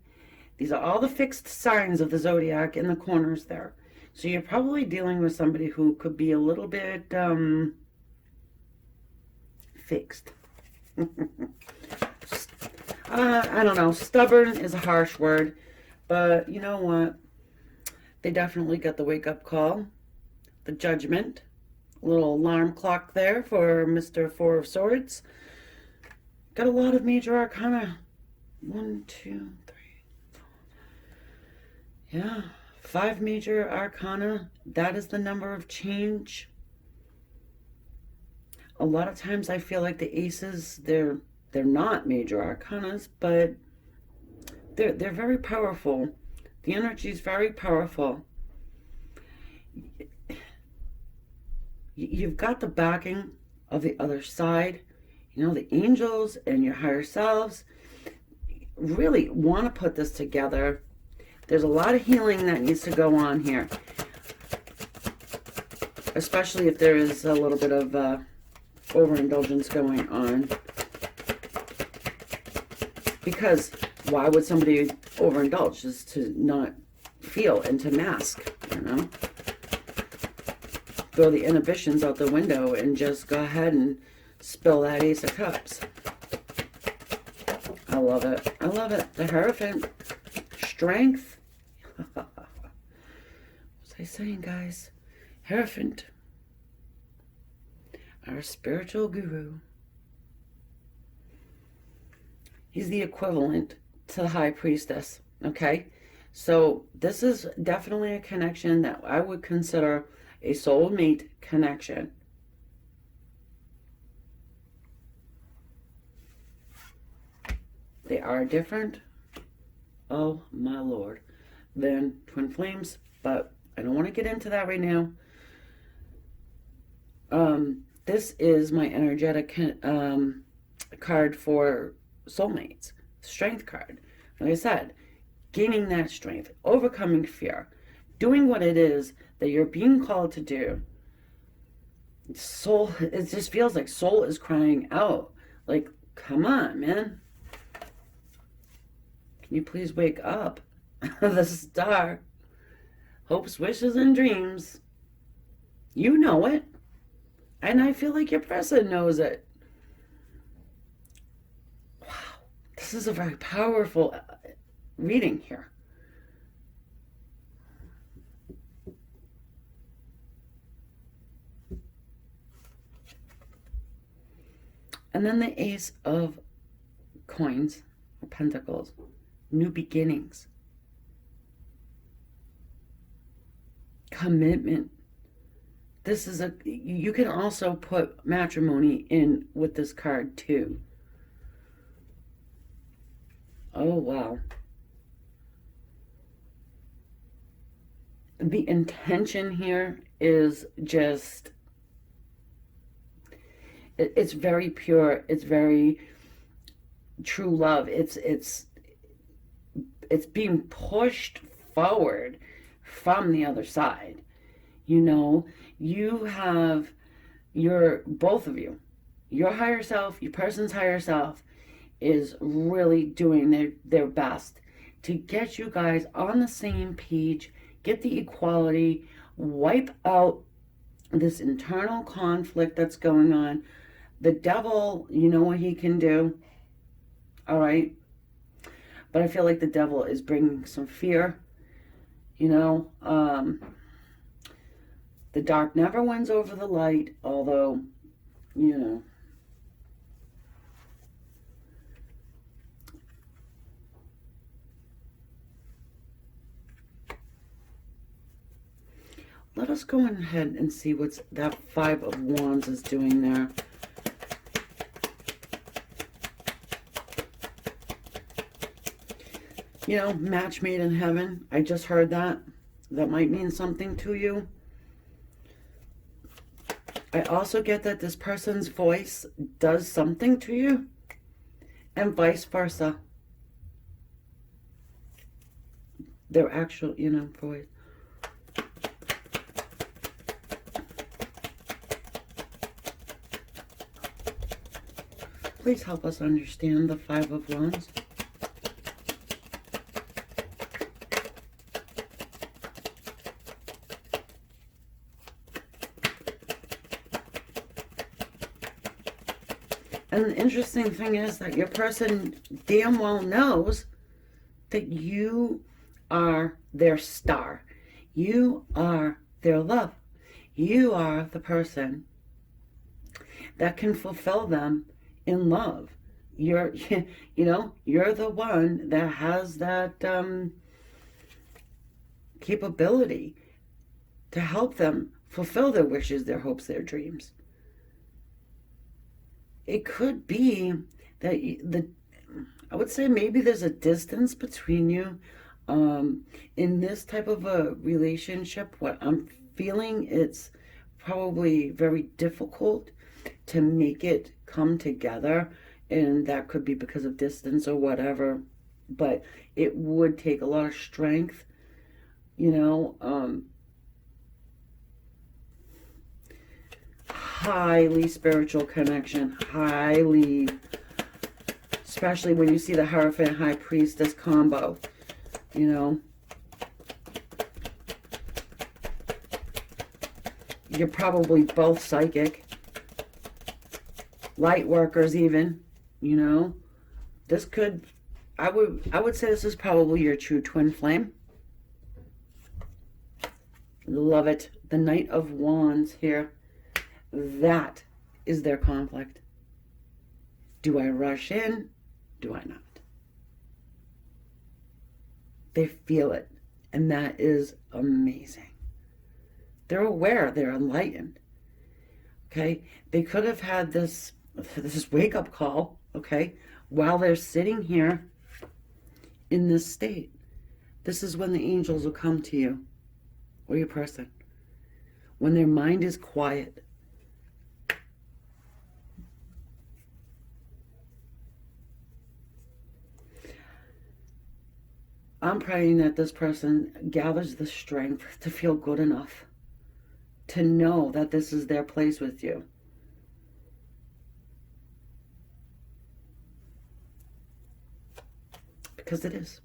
These are all the fixed signs of the zodiac in the corners there. So you're probably dealing with somebody who could be a little bit fixed. I don't know. Stubborn is a harsh word, but you know what? They definitely got the wake-up call, the judgment, a little alarm clock there for Mr. Four of Swords. Got a lot of major arcana. 1, 2, 3, 4. Yeah, 5 major arcana. That is the number of change. A lot of times I feel like the aces, they're not major arcanas, but they're very powerful. The energy is very powerful. You've got the backing of the other side. You know, the angels and your higher selves really want to put this together. There's a lot of healing that needs to go on here, especially if there is a little bit of overindulgence going on. Because why would somebody overindulge? Is to not feel and to mask, you know? Throw the inhibitions out the window and just go ahead and spill that Ace of Cups. I love it. I love it. The Hierophant. Strength. What was I saying, guys? Hierophant. Our spiritual guru. He's the equivalent to the High Priestess, okay? So this is definitely a connection that I would consider a soulmate connection. They are different, oh my lord, than twin flames, but I don't want to get into that right now. This is my energetic card for soulmates, strength card. Like I said, gaining that strength, overcoming fear, doing what it is that you're being called to do. Soul, it just feels like soul is crying out. Like, come on, man. Can you please wake up? The star. Hopes, wishes, and dreams. You know it. And I feel like your person knows it. Wow. This is a very powerful reading here. And then the Ace of Coins, or Pentacles. New beginnings. Commitment. This is a, you can also put matrimony in with this card too. Oh, wow. The intention here is just, it's very pure. It's very true love. It's being pushed forward from the other side. You know, you have both of you, your higher self, your person's higher self is really doing their best to get you guys on the same page, get the equality, wipe out this internal conflict that's going on. The devil, you know what he can do, all right? But I feel like the devil is bringing some fear, you know. The dark never wins over the light, although, you know. Let us go ahead and see what's that Five of Wands is doing there. you know, match made in heaven. I just heard that. That might mean something to you. I also get that this person's voice does something to you, and vice versa. Their actual, you know, voice. Please help us understand the Five of Wands. And the interesting thing is that your person damn well knows that you are their star. You are their love. You are the person that can fulfill them in love. You're, you know, you're the one that has that capability to help them fulfill their wishes, their hopes, their dreams. It could be that I would say maybe there's a distance between you. In this type of a relationship, what I'm feeling, it's probably very difficult to make it come together, and that could be because of distance or whatever, but it would take a lot of strength, you know, highly spiritual connection, highly, especially when you see the Hierophant High Priestess combo, you know. You're probably both psychic, light workers even, you know. This could, I would say this is probably your true twin flame. Love it. The Knight of Wands here. That is their conflict. Do I rush in? Do I not? They feel it. And that is amazing. They're aware. They're enlightened. Okay? They could have had this wake-up call, okay, while they're sitting here in this state. This is when the angels will come to you or your person. When their mind is quiet. I'm praying that this person gathers the strength to feel good enough to know that this is their place with you. Because it is.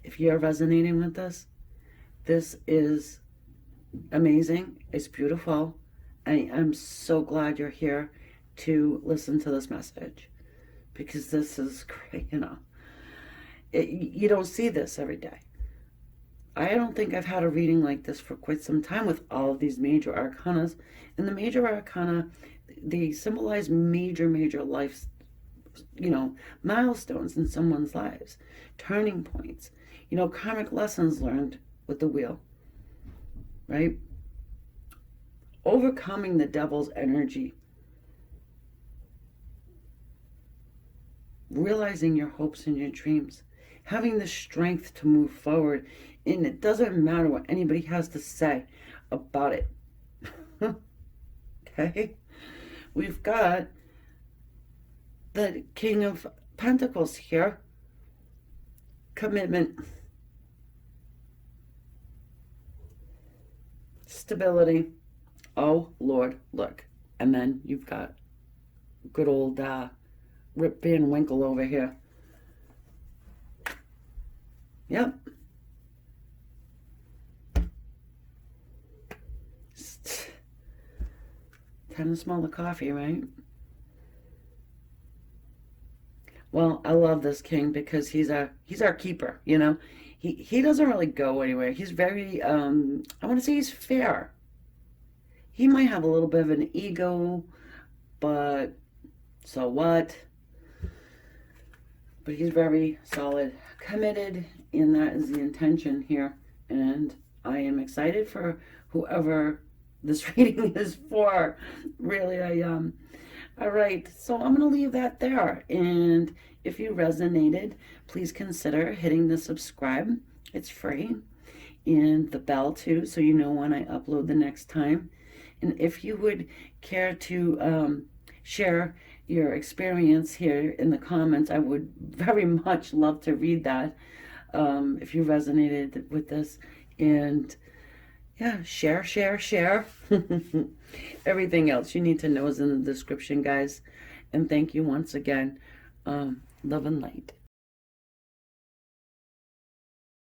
If you're resonating with this is amazing. It's beautiful. I'm so glad you're here to listen to this message. Because this is great, you know. You don't see this every day. I don't think I've had a reading like this for quite some time with all of these major arcanas. And the major arcana, they symbolize major life, you know, milestones in someone's lives, turning points, you know, karmic lessons learned with the wheel, right? Overcoming the devil's energy. Realizing your hopes and your dreams. Having the strength to move forward. And it doesn't matter what anybody has to say about it. Okay? We've got the King of Pentacles here. Commitment. Stability. Oh, Lord, look. And then you've got good old Rip Van Winkle over here. Yep. Time to smell the coffee, right? Well, I love this king because he's our keeper, you know. He doesn't really go anywhere. He's very I want to say he's fair. He might have a little bit of an ego, but so what? But he's very solid, committed, and that is the intention here. And I am excited for whoever this reading is for. Really, All right, so I'm going to leave that there. And if you resonated, please consider hitting the subscribe. It's free. And the bell too, so you know when I upload the next time. And if you would care to share your experience here in the comments, I would very much love to read that if you resonated with this. And yeah, share, share, share. Everything else you need to know is in the description, guys. And thank you once again. Love and light.